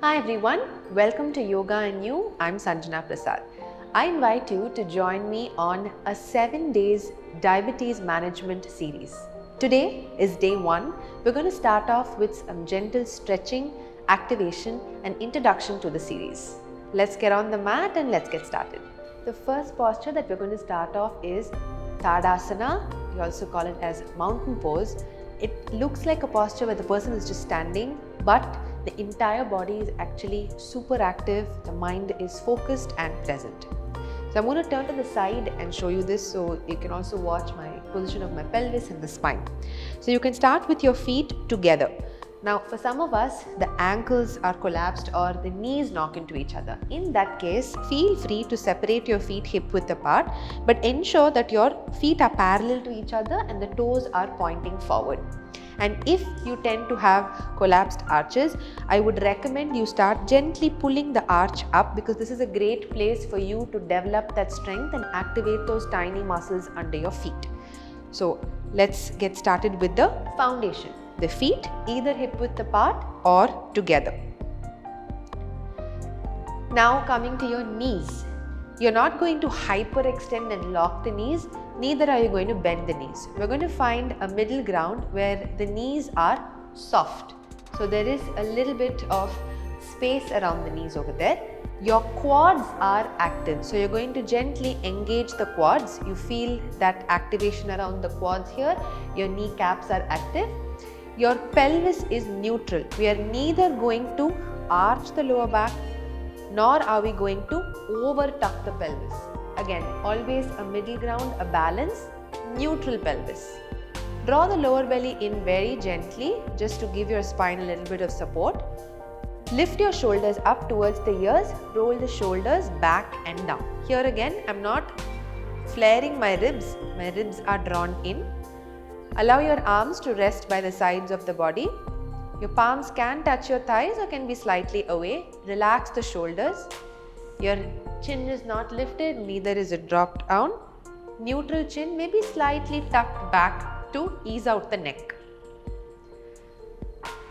Hi everyone, welcome to Yoga and You. I'm Sanjana Prasad. I invite you to join me on a 7 days diabetes management series. Today is day 1. We're going to start off with some gentle stretching, activation and introduction to the series. Let's get on the mat and let's get started. The first posture that we're going to start off is Tadasana. We also call it as mountain pose. It looks like a posture where the person is just standing, but the entire body is actually super active, the mind is focused and present. So I'm going to turn to the side and show you this so you can also watch my position of my pelvis and the spine. So you can start with your feet together. Now for some of us, the ankles are collapsed or the knees knock into each other. In that case, feel free to separate your feet hip width apart, but ensure that your feet are parallel to each other and the toes are pointing forward. And if you tend to have collapsed arches, I would recommend you start gently pulling the arch up, because this is a great place for you to develop that strength and activate those tiny muscles under your feet. So let's get started with the foundation. The feet either hip width apart or together. Now coming to your knees. You're not going to hyperextend and lock the knees, neither are you going to bend the knees. We're going to find a middle ground where the knees are soft. So there is a little bit of space around the knees over there. Your quads are active. So you're going to gently engage the quads. You feel that activation around the quads here. Your kneecaps are active. Your pelvis is neutral. We are neither going to arch the lower back, nor are we going to over tuck the pelvis. Again, always a middle ground, a balance, neutral pelvis. Draw the lower belly in very gently, just to give your spine a little bit of support. Lift your shoulders up towards the ears, roll the shoulders back and down. Here again, I'm not flaring my ribs are drawn in. Allow your arms to rest by the sides of the body. Your palms can touch your thighs or can be slightly away. Relax the shoulders. Your chin is not lifted, neither is it dropped down. Neutral chin may be slightly tucked back to ease out the neck.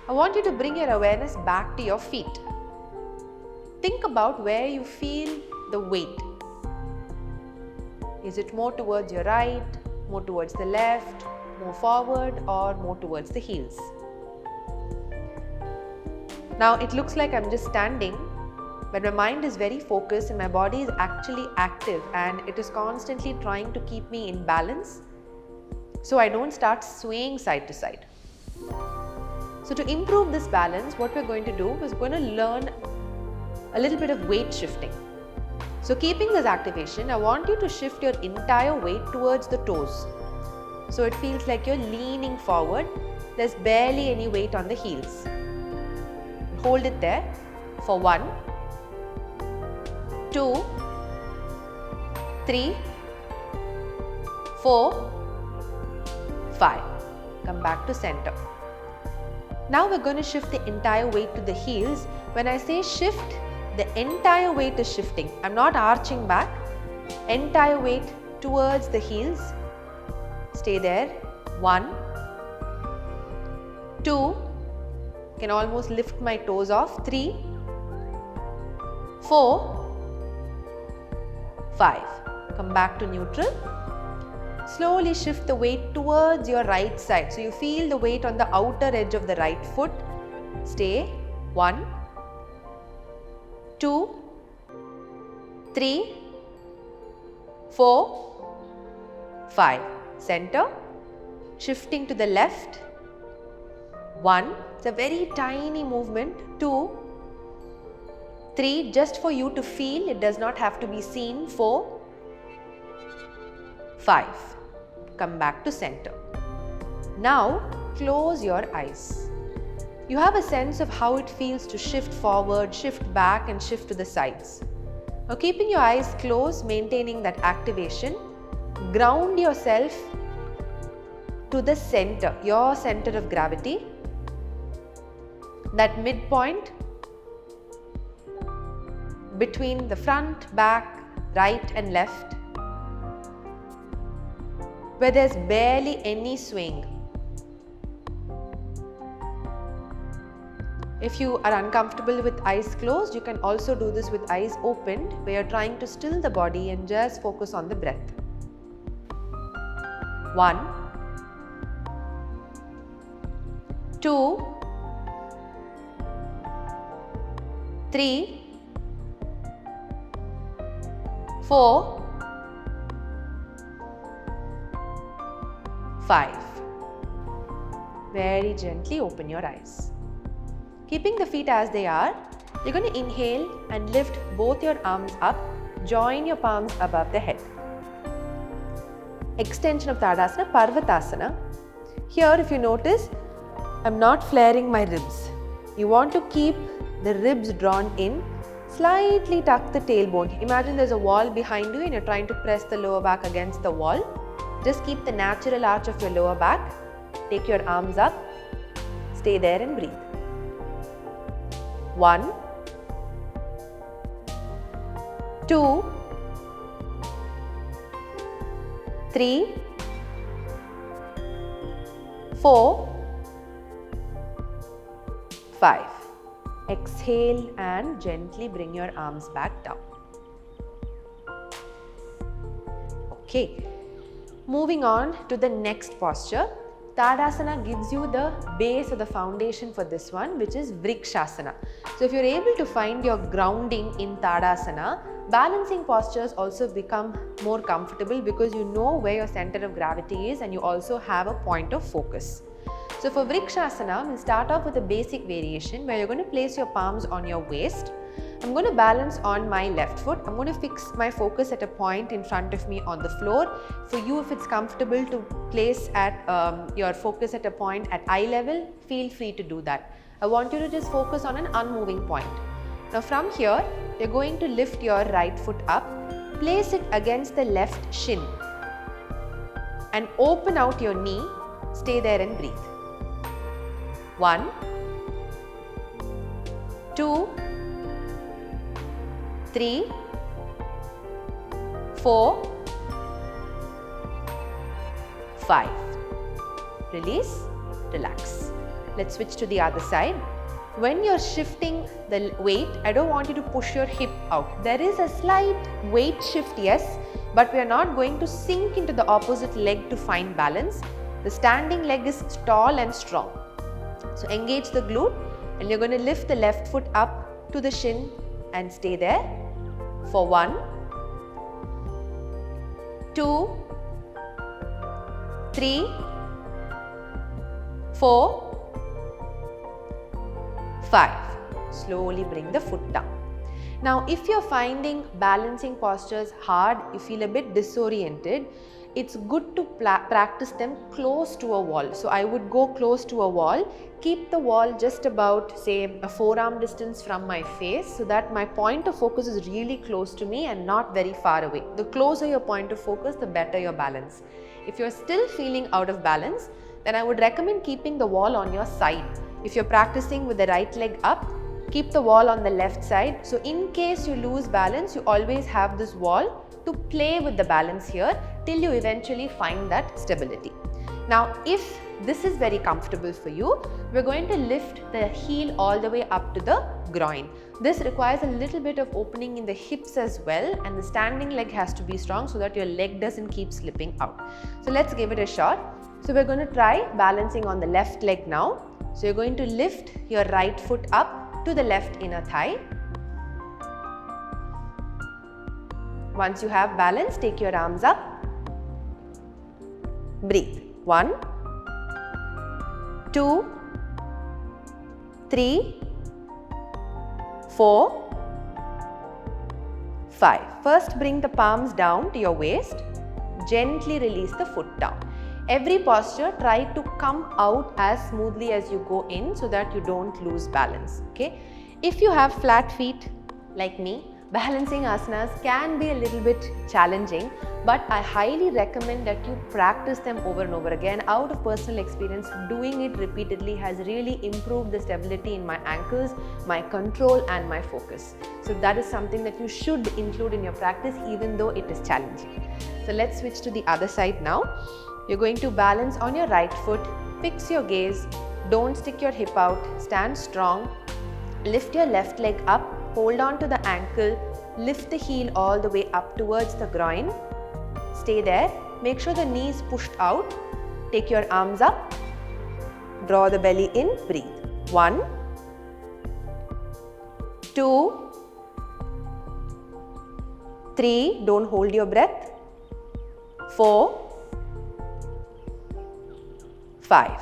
I want you to bring your awareness back to your feet. Think about where you feel the weight. Is it more towards your right, more towards the left, more forward, or more towards the heels? Now it looks like I'm just standing, but my mind is very focused and my body is actually active and it is constantly trying to keep me in balance, so I don't start swaying side to side. So to improve this balance, what we're going to do is we're going to learn a little bit of weight shifting. So keeping this activation, I want you to shift your entire weight towards the toes. So it feels like you're leaning forward. There's barely any weight on the heels. Hold it there for 1, 2, 3, 4, 5. Come back to center. Now we're going to shift the entire weight to the heels. When I say shift, the entire weight is shifting. I'm not arching back. Entire weight towards the heels. Stay there. 1, 2, can almost lift my toes off. 3, 4, 5. Come back to neutral. Slowly shift the weight towards your right side. So you feel the weight on the outer edge of the right foot. Stay. 1, 2, 3, 4, 5. Center. Shifting to the left. 1. It's a very tiny movement. 2, 3, just for you to feel. It does not have to be seen. 4, 5. Come back to center. Now close your eyes. You have a sense of how it feels to shift forward, shift back and shift to the sides. Now keeping your eyes closed, maintaining that activation, ground yourself to the center, your center of gravity. That midpoint between the front, back, right and left, where there's barely any swing. If you are uncomfortable with eyes closed, you can also do this with eyes opened, where you're trying to still the body and just focus on the breath. 1, 2, 3, 4, 5. Very gently open your eyes. Keeping the feet as they are, you're going to inhale and lift both your arms up, join your palms above the head. Extension of Tadasana, Parvatasana. Here, if you notice, I'm not flaring my ribs. You want to keep the ribs drawn in, slightly tuck the tailbone. Imagine there's a wall behind you and you're trying to press the lower back against the wall. Just keep the natural arch of your lower back. Take your arms up, stay there and breathe. 1, 2, 3, 4, 5. Exhale and gently bring your arms back down. Okay, moving on to the next posture. Tadasana gives you the base or the foundation for this one, which is Vrikshasana. So if you're able to find your grounding in Tadasana, balancing postures also become more comfortable because you know where your center of gravity is and you also have a point of focus. So for Vrikshasana, we'll start off with a basic variation where you're going to place your palms on your waist. I'm going to balance on my left foot. I'm going to fix my focus at a point in front of me on the floor. For you, if it's comfortable to place at your focus at a point at eye level, feel free to do that. I want you to just focus on an unmoving point. Now from here, you're going to lift your right foot up, place it against the left shin and open out your knee. Stay there and breathe. 1, 2, 3, 4, 5. Release, relax. Let's switch to the other side. When you're shifting the weight, I don't want you to push your hip out. There is a slight weight shift, yes, but we are not going to sink into the opposite leg to find balance. The standing leg is tall and strong. So engage the glute and you're going to lift the left foot up to the shin and stay there for 1, 2, 3, 4, 5. Slowly bring the foot down. Now, if you're finding balancing postures hard, you feel a bit disoriented, it's good to practice them close to a wall. So I would go close to a wall, keep the wall just about, say, a forearm distance from my face so that my point of focus is really close to me and not very far away. The closer your point of focus, the better your balance. If you're still feeling out of balance, then I would recommend keeping the wall on your side. If you're practicing with the right leg up, keep the wall on the left side. So in case you lose balance, you always have this wall to play with the balance here till you eventually find that stability. Now, if this is very comfortable for you, we're going to lift the heel all the way up to the groin. This requires a little bit of opening in the hips as well, and the standing leg has to be strong so that your leg doesn't keep slipping out. So let's give it a shot. So we're going to try balancing on the left leg now. So you're going to lift your right foot up to the left inner thigh. Once you have balance, take your arms up. Breathe. 1, 2, 3, 4, 5. First, bring the palms down to your waist. Gently release the foot down. Every posture, try to come out as smoothly as you go in so that you don't lose balance. Okay? If you have flat feet like me, balancing asanas can be a little bit challenging, but I highly recommend that you practice them over and over again. Out of personal experience, doing it repeatedly has really improved the stability in my ankles, my control and my focus. So that is something that you should include in your practice even though it is challenging. So let's switch to the other side now. You're going to balance on your right foot, fix your gaze, don't stick your hip out, stand strong, Lift your left leg up, hold on to the ankle, lift the heel all the way up towards the groin. Stay there. Make sure the knee is pushed out. Take your arms up. Draw the belly in, breathe. 1, 2, 3, don't hold your breath. 4, 5.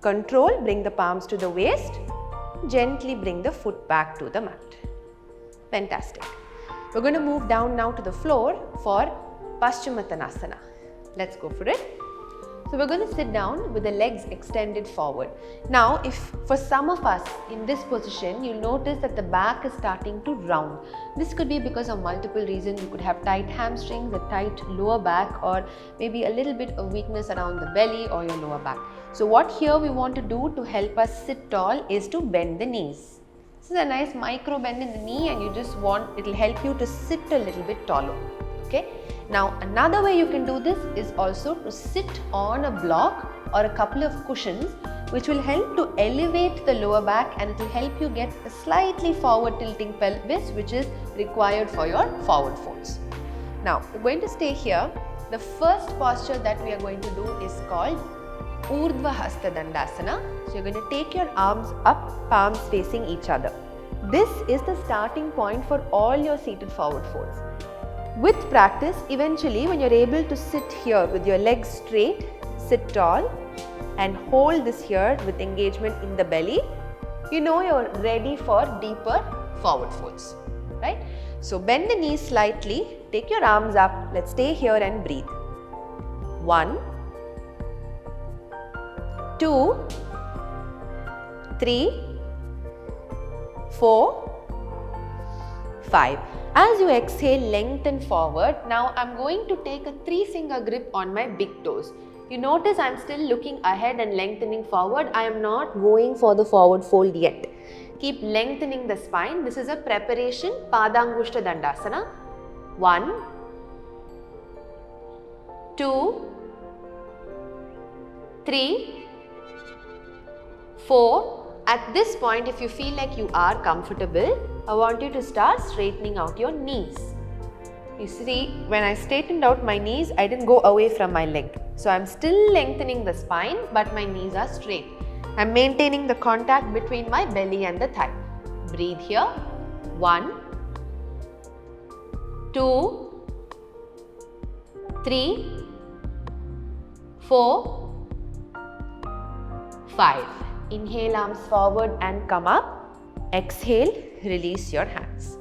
Control, bring the palms to the waist. Gently bring the foot back to the mat. Fantastic. We're going to move down now to the floor for Paschimottanasana. Let's go for it. So we're going to sit down with the legs extended forward. Now, if for some of us in this position, you'll notice that the back is starting to round. This could be because of multiple reasons. You could have tight hamstrings, a tight lower back, or maybe a little bit of weakness around the belly or your lower back. So what here we want to do to help us sit tall is to bend the knees. This is a nice micro bend in the knee, and it'll help you to sit a little bit taller. Okay. Now another way you can do this is also to sit on a block or a couple of cushions, which will help to elevate the lower back, and it will help you get a slightly forward tilting pelvis, which is required for your forward folds. Now we're going to stay here. The first posture that we are going to do is called Urdhva Hasta Dandasana. So you're going to take your arms up, palms facing each other. This is the starting point for all your seated forward folds. With practice, eventually when you're able to sit here with your legs straight, sit tall and hold this here with engagement in the belly, you know you're ready for deeper forward folds, right? So bend the knees slightly, take your arms up, let's stay here and breathe. 1, 2, 3, 4, 5. As you exhale, lengthen forward. Now I'm going to take a 3-finger grip on my big toes. You notice I'm still looking ahead and lengthening forward. I am not going for the forward fold yet. Keep lengthening the spine. This is a preparation, Padangushta Dandasana. 1, 2, 3, 4. At this point, if you feel like you are comfortable, I want you to start straightening out your knees. You see, when I straightened out my knees, I didn't go away from my leg. So I'm still lengthening the spine, but my knees are straight. I'm maintaining the contact between my belly and the thigh. Breathe here. 1, 2, 3, 4, 5. Inhale, arms forward and come up. Exhale, release your hands.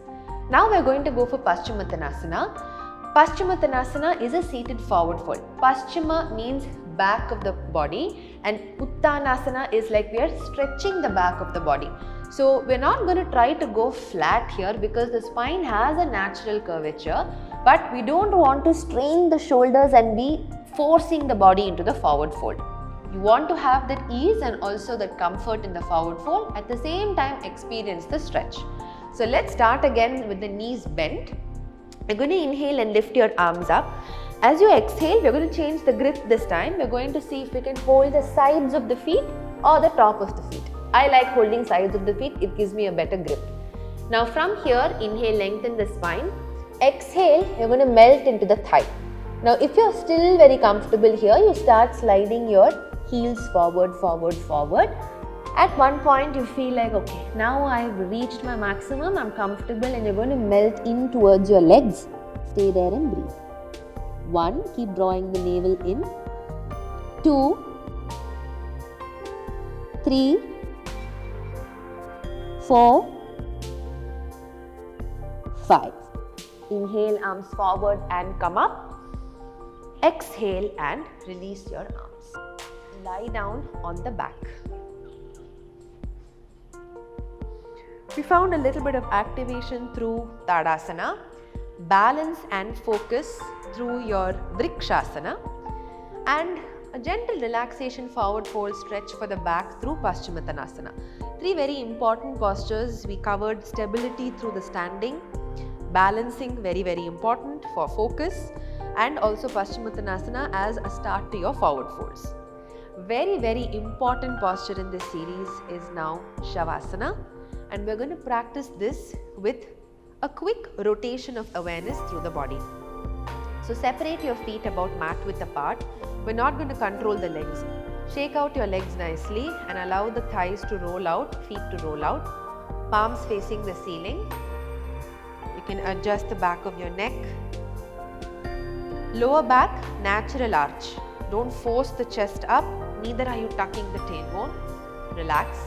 Now we are going to go for Paschimottanasana. Paschimottanasana is a seated forward fold. Paschima means back of the body, and Uttanasana is like we are stretching the back of the body. So we are not going to try to go flat here because the spine has a natural curvature, but we don't want to strain the shoulders and be forcing the body into the forward fold. You want to have that ease and also that comfort in the forward fold, at the same time experience the stretch. So let's start again with the knees bent. We're going to inhale and lift your arms up. As you exhale, we're going to change the grip this time. We're going to see if we can hold the sides of the feet or the top of the feet. I like holding sides of the feet, it gives me a better grip. Now from here, inhale, lengthen the spine. Exhale, you're going to melt into the thigh. Now if you're still very comfortable here, you start sliding your heels forward, forward, forward. At one point you feel like, okay, now I've reached my maximum, I'm comfortable, and you're going to melt in towards your legs. Stay there and breathe. 1, keep drawing the navel in. 2, 3, 4, 5. Inhale, arms forward and come up. Exhale and release your arms. Lie down on the back. We found a little bit of activation through Tadasana, balance and focus through your Vrikshasana, and a gentle relaxation forward fold stretch for the back through Paschimottanasana. 3 very important postures. We covered stability through the standing, balancing, very important for focus, and also Paschimottanasana as a start to your forward folds. Very important posture in this series is now Shavasana. and we're going to practice this with a quick rotation of awareness through the body. So separate your feet about mat width apart. We're not going to control the legs. Shake out your legs nicely and allow the thighs to roll out, feet to roll out, palms facing the ceiling. You can adjust the back of your neck. Lower back, natural arch. Don't force the chest up, neither are you tucking the tailbone. Relax.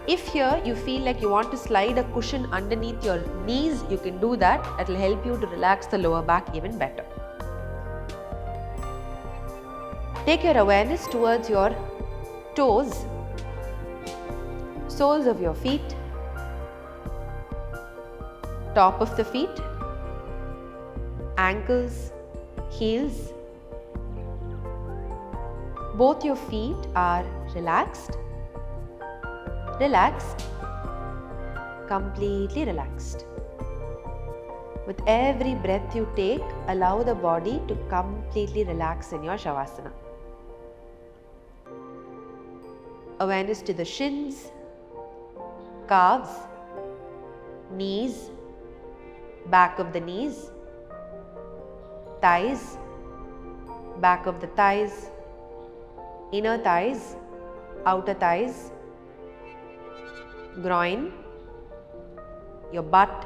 If here you feel like you want to slide a cushion underneath your knees, you can do that. That will help you to relax the lower back even better. Take your awareness towards your toes, soles of your feet, top of the feet, ankles, heels. Both your feet are relaxed, completely relaxed. With every breath you take, allow the body to completely relax in your Shavasana. Awareness to the shins, calves, knees, back of the knees, thighs, back of the thighs, inner thighs, outer thighs, groin, your butt,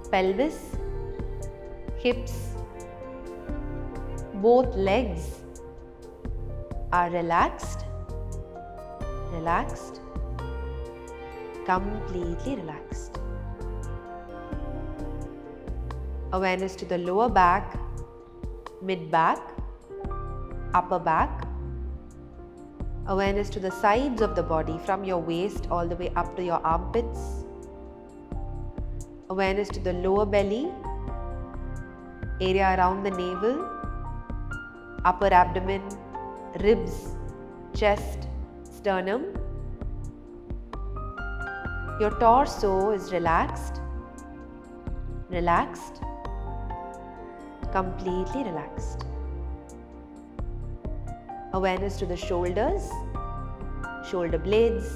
pelvis, hips. Both legs are relaxed, completely relaxed. Awareness to the lower back, mid back, upper back. Awareness to the sides of the body from your waist all the way up to your armpits. Awareness to the lower belly, area around the navel, upper abdomen, ribs, chest, sternum. Your torso is relaxed, completely relaxed. Awareness to the shoulders, shoulder blades,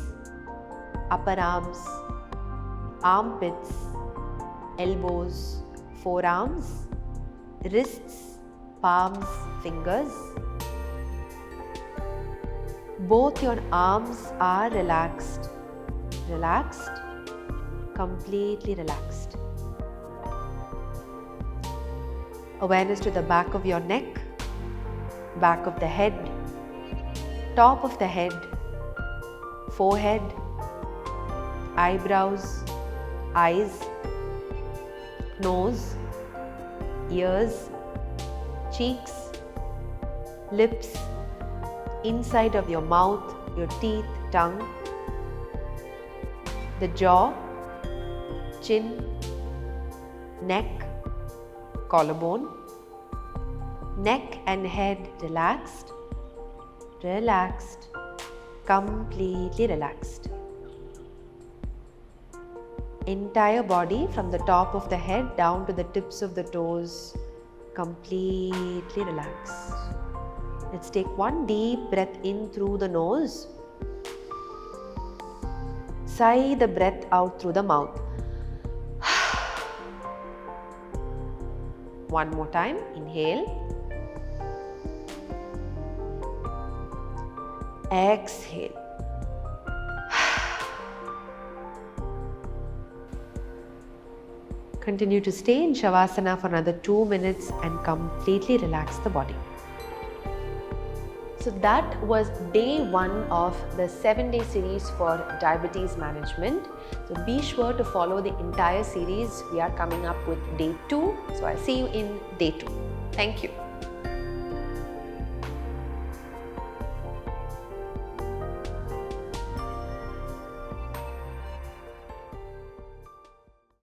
upper arms, armpits, elbows, forearms, wrists, palms, fingers. Both your arms are relaxed, completely relaxed. Awareness to the back of your neck, back of the head, top of the head, forehead, eyebrows, eyes, nose, ears, cheeks, lips, inside of your mouth, your teeth, tongue, the jaw, chin, neck, collarbone, neck and head relaxed, completely relaxed. Entire body from the top of the head down to the tips of the toes, completely relaxed. Let's take one deep breath in through the nose. Sigh the breath out through the mouth. One more time, inhale. Exhale. Continue to stay in Shavasana for another 2 minutes and completely relax the body. So that was day 1 of the 7-day series for diabetes management. So be sure to follow the entire series. We are coming up with day 2. So I'll see you in day 2. Thank you.